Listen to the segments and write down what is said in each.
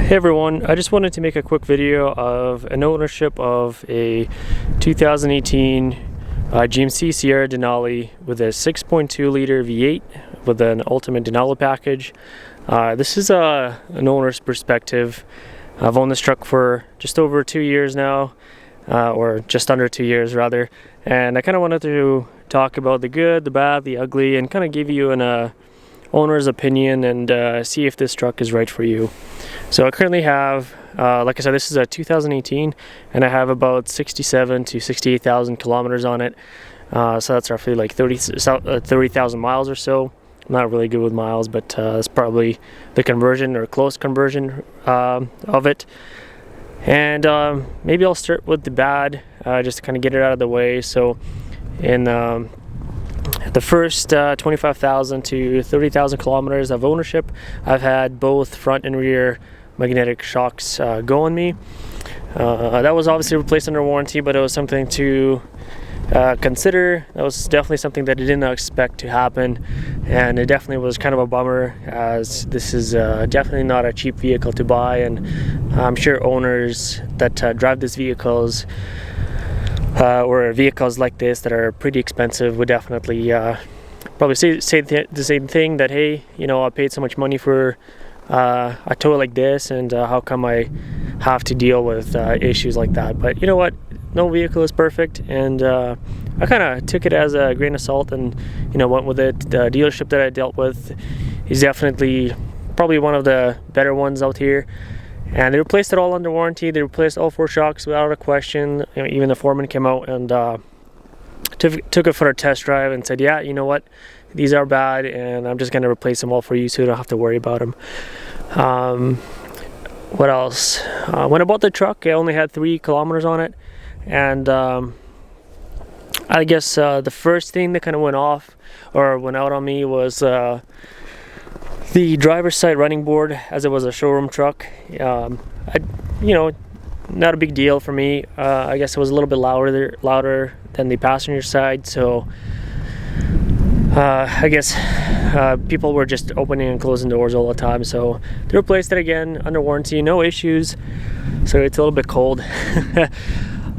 Hey everyone, I just wanted to make a quick video of an ownership of a 2018 GMC Sierra Denali with a 6.2 liter V8 with an ultimate Denali package. This is an owner's perspective. I've owned this truck for just over 2 years now, or just under 2 years rather, and I kind of wanted to talk about the good, the bad, the ugly, and kind of give you an owner's opinion and see if this truck is right for you. So I currently have, like I said, this is a 2018, and I have about 67 to 68,000 kilometers on it. So that's roughly like 30,000 miles or so. I'm not really good with miles, but it's probably the conversion or close conversion of it. And maybe I'll start with the bad, just to kind of get it out of the way. So in the first 25,000 to 30,000 kilometers of ownership, I've had both front and rear magnetic shocks go on me. That was obviously replaced under warranty, but it was something to consider. That was definitely something that I did not expect to happen, and it definitely was kind of a bummer, as this is definitely not a cheap vehicle to buy, and I'm sure owners that drive these vehicles or vehicles like this that are pretty expensive would definitely probably say the same thing, that hey, you know, I paid so much money for a tow like this, and how come I have to deal with issues like that? But you know what, no vehicle is perfect, and I kind of took it as a grain of salt and, you know, went with it. The dealership that I dealt with is definitely probably one of the better ones out here, and they replaced it all under warranty. They replaced all 4 shocks without a question. You know, even the foreman came out and took it for a test drive and said, yeah, you know what, these are bad, and I'm just going to replace them all for you so you don't have to worry about them. What else? When I bought the truck, I only had 3 kilometers on it, and I guess the first thing that kind of went off or went out on me was the driver's side running board, as it was a showroom truck. You know, not a big deal for me. I guess it was a little bit louder than the passenger side, so I guess people were just opening and closing doors all the time. So they replaced it again under warranty, no issues. So it's a little bit cold.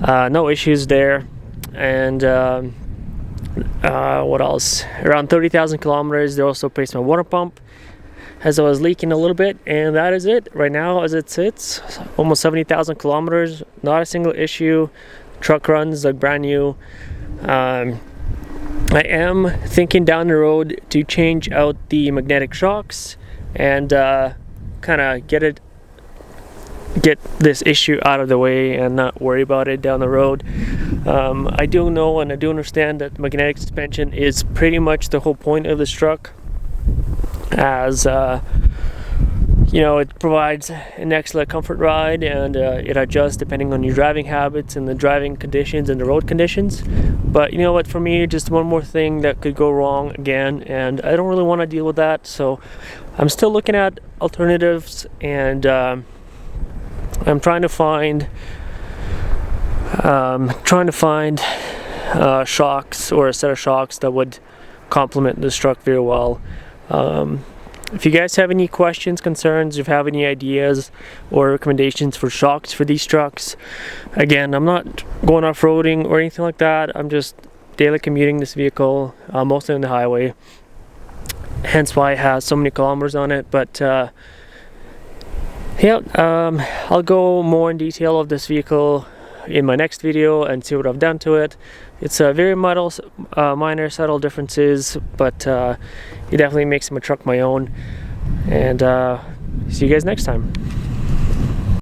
No issues there. And what else? Around 30,000 kilometers, they also replaced my water pump, as I was leaking a little bit, and that is it right now as it sits. Almost 70,000 kilometers, not a single issue. Truck runs like brand new. I am thinking down the road to change out the magnetic shocks and kind of get this issue out of the way and not worry about it down the road. I do know and I do understand that magnetic suspension is pretty much the whole point of this truck, as you know, it provides an excellent comfort ride, and it adjusts depending on your driving habits and the driving conditions and the road conditions. But you know what, for me, just one more thing that could go wrong again, and I don't really want to deal with that. So I'm still looking at alternatives, and I'm trying to find shocks or a set of shocks that would complement this truck very well. If you guys have any questions, concerns, if you have any ideas or recommendations for shocks for these trucks, again, I'm not going off-roading or anything like that. I'm just daily commuting this vehicle, mostly on the highway, hence why it has so many kilometers on it. But yeah, I'll go more in detail of this vehicle in my next video and see what I've done to it. It's very minor subtle differences, but it definitely makes my truck my own. And see you guys next time.